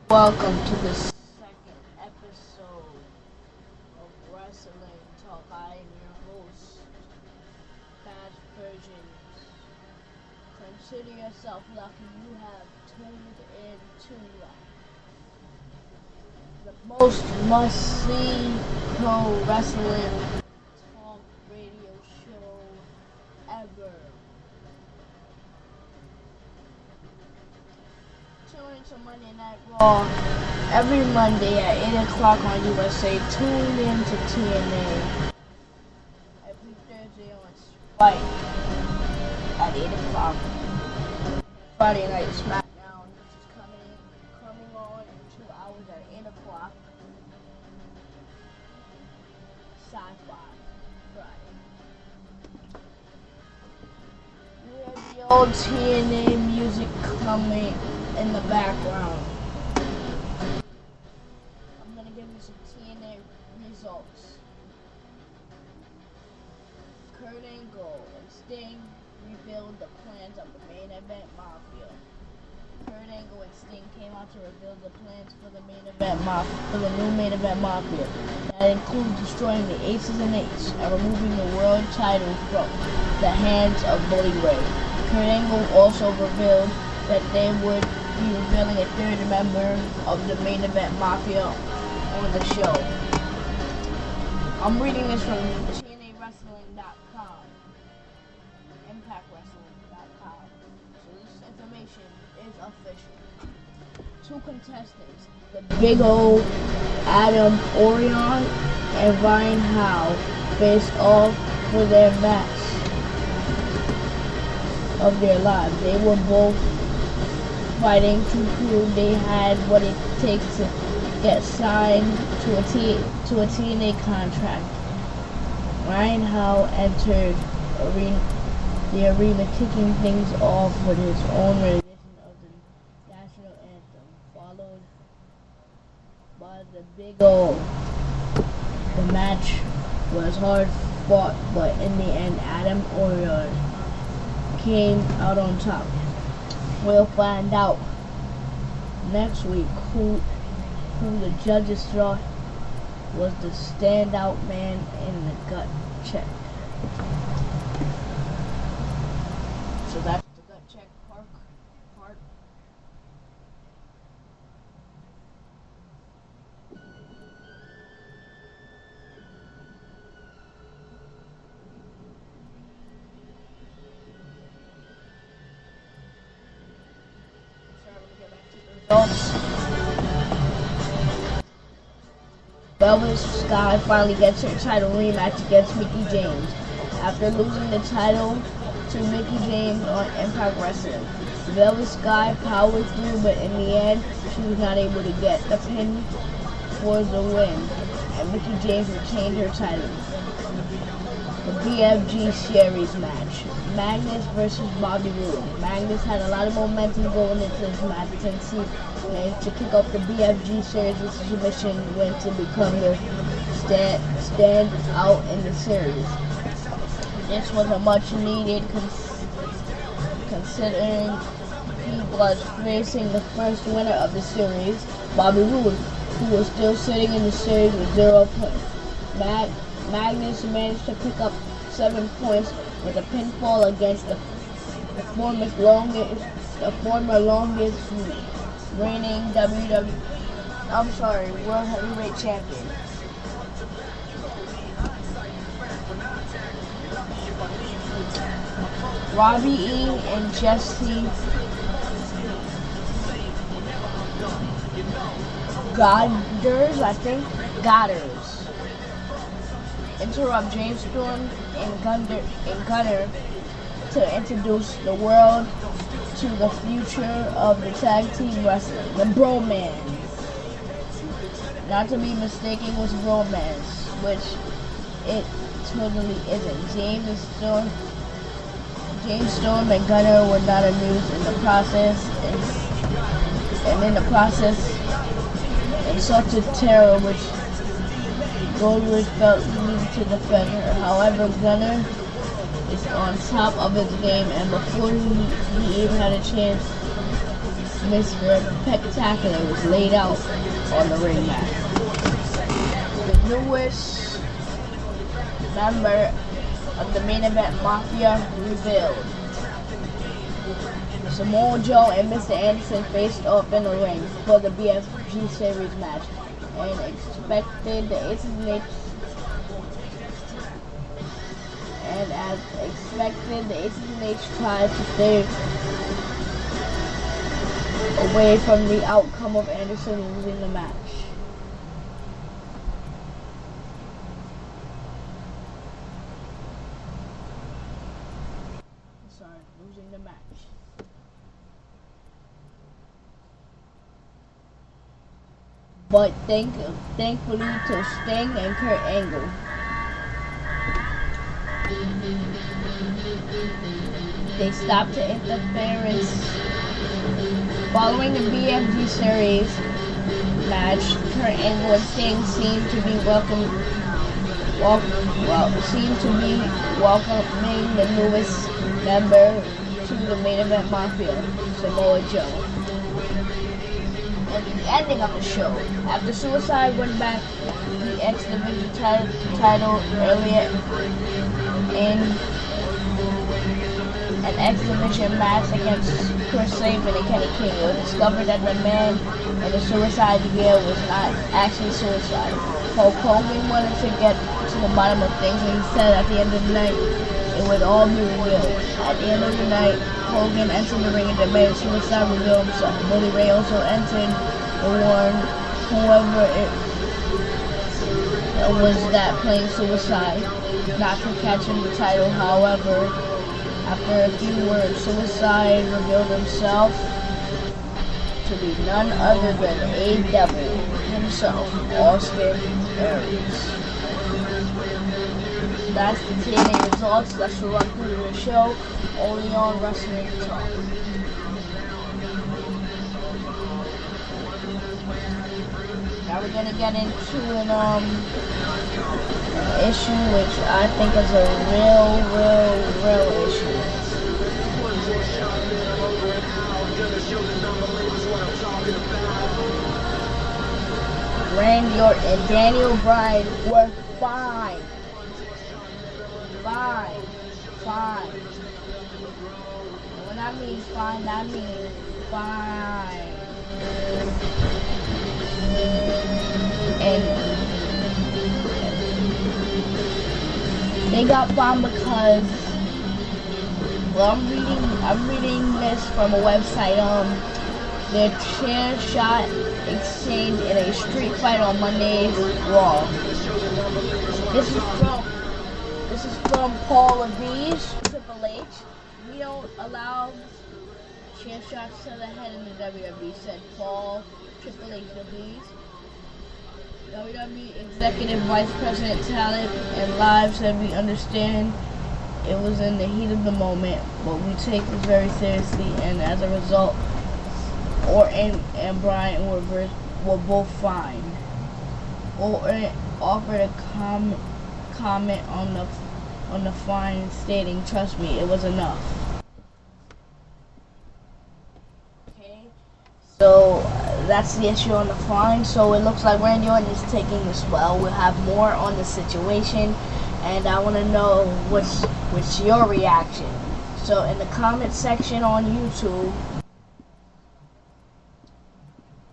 Welcome to the second episode of Wrestling Talk. I am your host, Fast Versions. Consider yourself lucky you have tuned in to the most must-see pro wrestling talk radio show ever. Tune into Monday Night Raw every Monday at 8 o'clock on USA. Tune in to TNA every Thursday on Spike at 8 o'clock. Friday Night SmackDown, which is coming on in 2 hours at 8 o'clock. Sci-Fi Friday. We have the old TNA music coming in the background. I'm gonna give you some TNA results. Kurt Angle and Sting revealed the plans of the main event Mafia. Kurt Angle and Sting came out to reveal the plans for the main event Mafia, for the new main event Mafia. That includes destroying the Aces and Eights and removing the world title from the hands of Bully Ray. Kurt Angle also revealed that they would be revealing a third member of the main event Mafia on the show. I'm reading this from TNAWrestling.com, ImpactWrestling.com. So this information is official. 2 contestants, the Big O, Adam Orion, and Ryan Howe, face off for their match of their lives. They were both fighting to prove they had what it takes to get signed to a TNA contract. Ryan Howe entered the arena kicking things off with his own rendition of the national anthem, followed by the Big O. The match was hard fought, but in the end, Adam Orion came out on top. We'll find out next week who the judges thought was the standout man in the gut check. So that's the gut check part. Results. Velvet Sky finally gets her title rematch against Mickie James after losing the title to Mickie James on Impact Wrestling. Velvet Sky powered through, but in the end, she was not able to get the pin for the win, and Mickie James retained her title. The BFG Series match. Magnus versus Bobby Roode. Magnus had a lot of momentum going into this match since he managed to kick off the BFG Series with submission win to become the stand out in the series. This was a much needed considering he was facing the first winner of the series, Bobby Roode, who was still sitting in the series with 0 points. Magnus managed to pick up 7 points with a pinfall against the former longest reigning World Heavyweight Champion. Robbie E. and Jesse Godders interrupt James Storm and Gunner to introduce the world to the future of the tag team wrestling, the Bromance. Not to be mistaken with romance, which it totally isn't. James Storm and Gunner were not amused in the process, and in the process insulted Tara, which Goldberg felt he needed to defend her. However, Gunner is on top of his game, and before he even had a chance Mr. Spectacular was laid out on the ring mat. The newest member of the main event Mafia revealed. Samoa Joe and Mr. Anderson faced off in the ring for the BFG Series match, and as expected, the Aces and H tried to stay away from the outcome of Anderson losing the match. Losing the match. But thankfully to Sting and Kurt Angle, they stopped the interference. Following the BFG Series match, Kurt Angle and Sting seemed to be welcoming the newest member to the main event Mafia, Samoa Joe. At the ending of the show, after Suicide won back the X Division title earlier in an X Division match against Chris Sabin and Kenny King, it was discovered that the man in the Suicide gear was not actually Suicide. Hulk Hogan wanted to get to the bottom of things, and he said at the end of the night, it would all be revealed. At the end of the night, Hogan entered the ring and demanded Suicide reveal himself. Bully Ray also entered and warned whoever it was that playing Suicide not to catch him the title. However, after a few words, Suicide revealed himself to be none other than A-Devil himself, Austin Aries. That's the TNA results. That's the run through the show, only on Wrestling Talk. Now we're gonna get into an issue which I think is a real issue. Randy Orton and Daniel Bryan were fine. And when I mean fine, I mean fine. And they got bombed because, well, I'm reading this from a website. Their chair shot exchange in a street fight on Monday's Raw. This is from Paul Levesque, Triple H. We don't allow chair shots to the head in the WWE, said Paul Triple H Levesque. WWE Executive Vice President Talent and Live said, we understand it was in the heat of the moment, but we take this very seriously, and as a result, Orton and Bryan were both fine. Orton offered a comment on the fine, stating, "Trust me, it was enough." Okay, so that's the issue on the fine. So it looks like Randy Orton is taking this well. We'll have more on the situation, and I want to know what's your reaction. So in the comment section on YouTube,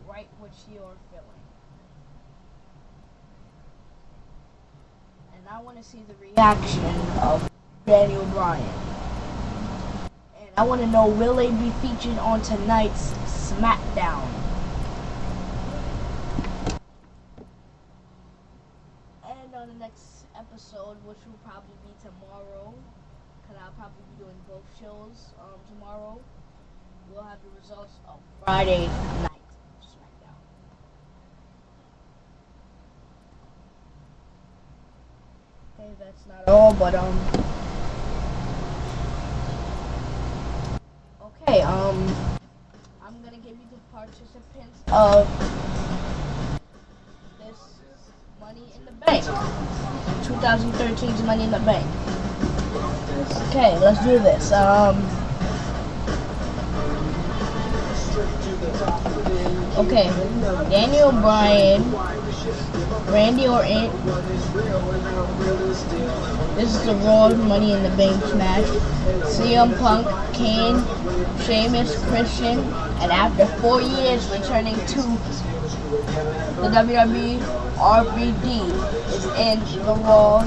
write what you're feeling. And I want to see the reaction of Daniel Bryan. And I want to know, will they be featured on tonight's SmackDown? And on the next episode, which will probably be tomorrow, because I'll probably be doing both shows tomorrow, we'll have the results of Friday night SmackDown. Okay, that's not all, but okay, I'm gonna give you the participants of this Money in the Bank, 2013's Money in the Bank. Okay, let's do this. Okay, Daniel Bryan, Randy Orton. This is the Raw Money in the Bank match. CM Punk, Kane, Sheamus, Christian, and after 4 years returning to the WWE, RVD is in the Raw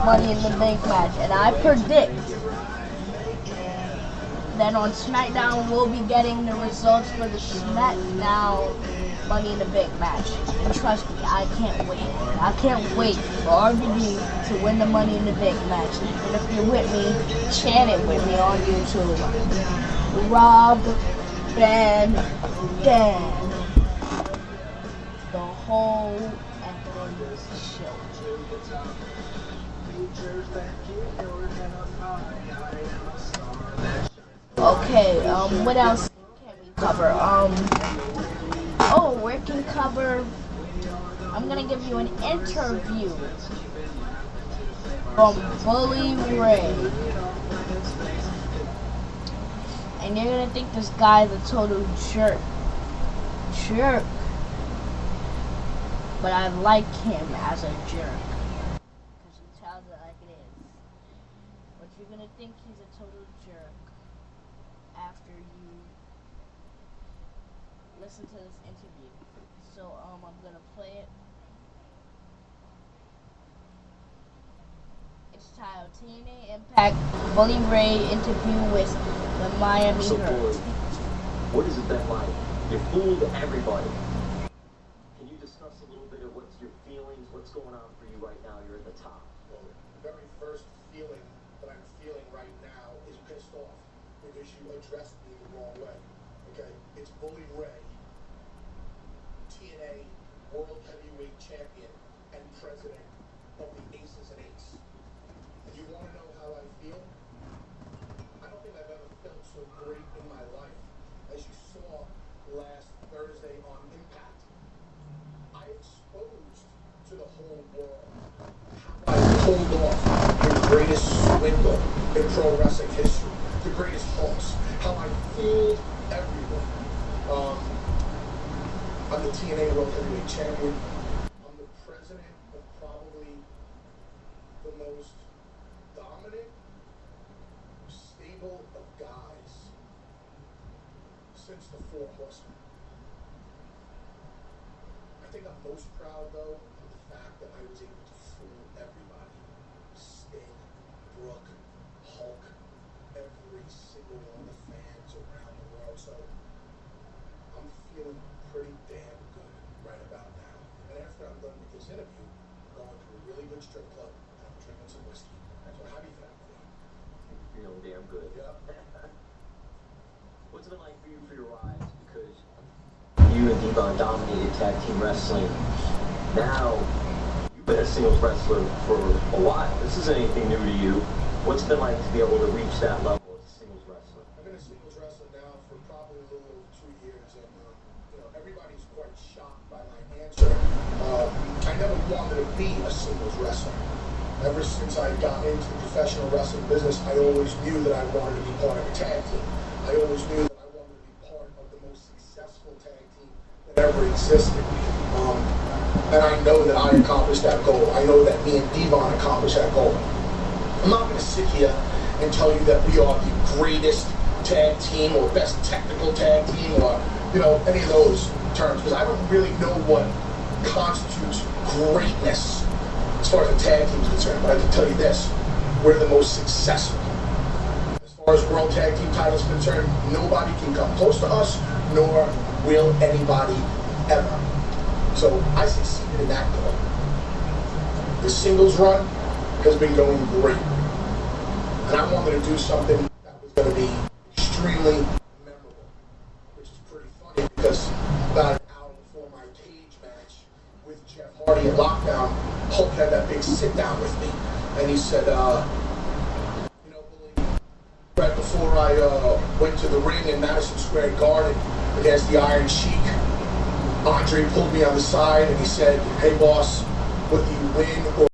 Money in the Bank match. And I predict that on SmackDown we'll be getting the results for the SmackDown Money in the Bank match. And trust me, I can't wait. I can't wait for RVD to win the Money in the Bank match. And if you're with me, chant it with me on YouTube. Rob Van Dam. The whole effing show. Okay, what else can we cover? We can cover, I'm gonna give you an interview from Bully Ray. And you're gonna think this guy's a total jerk. But I like him as a jerk. Because he tells it like it is. But you're gonna think he's a total jerk after you listen to this interview. So I'm gonna play it. It's titled TNA Impact Bully Ray interview with the Miami Heat. What has it been like? You fooled everybody. Can you discuss a little bit of what's your feelings, what's going on for you right now? You're at the top. Well, the very first feeling that I'm feeling right now is pissed off because you addressed me the wrong way. Okay? It's Bully Ray, TNA World Heavyweight Champion and President of the Aces and Eights. And you want to know how I feel? I don't think I've ever felt so great in my life. As you saw last Thursday on Impact, I exposed to the whole world how I pulled off the greatest swindle in pro wrestling history, the greatest hoax, how I fooled everyone. I'm the TNA World Heavyweight Champion. I'm the president of probably the most dominant stable of guys since the Four Horsemen. I think I'm most proud, though, of the fact that I was able to fool everybody. Sting, Brooke, Hulk, every single one of the fans around the world. So I'm feeling pretty damn good right about now. And after I'm done with this interview, I'm going to a really good strip club and I'm drinking some whiskey. So how do you think I'm feeling? You're feeling damn good. Yeah. What's it been like for you for your rise? Because you and Devon dominated tag team wrestling. Now, you've been a singles wrestler for a while. This isn't anything new to you. What's it been like to be able to reach that level as a singles wrestler? I've been a singles wrestler now for probably a little over 2 years, and everybody's quite shocked by my answer. I never wanted to be a singles wrestler. Ever since I got into the professional wrestling business, I always knew that I wanted to be part of a tag team. I always knew that I wanted to be part of the most successful tag team that ever existed. And I know that I accomplished that goal. I know that me and Devon accomplished that goal. I'm not going to sit here and tell you that we are the greatest tag team or best technical tag team or, any of those terms, because I don't really know what constitutes greatness as far as the tag team is concerned. But I can tell you this, we're the most successful. As far as World Tag Team titles are concerned, nobody can come close to us, nor will anybody ever. So I succeeded in that goal. The singles run has been going great. And I wanted to do something that was going to be extremely memorable, which is pretty funny because about an hour before my cage match with Jeff Hardy in Lockdown, Hulk had that big sit down with me. And he said, Bully, right before I went to the ring in Madison Square Garden against the Iron Sheik, Andre pulled me on the side and he said, "Hey boss, whether you win or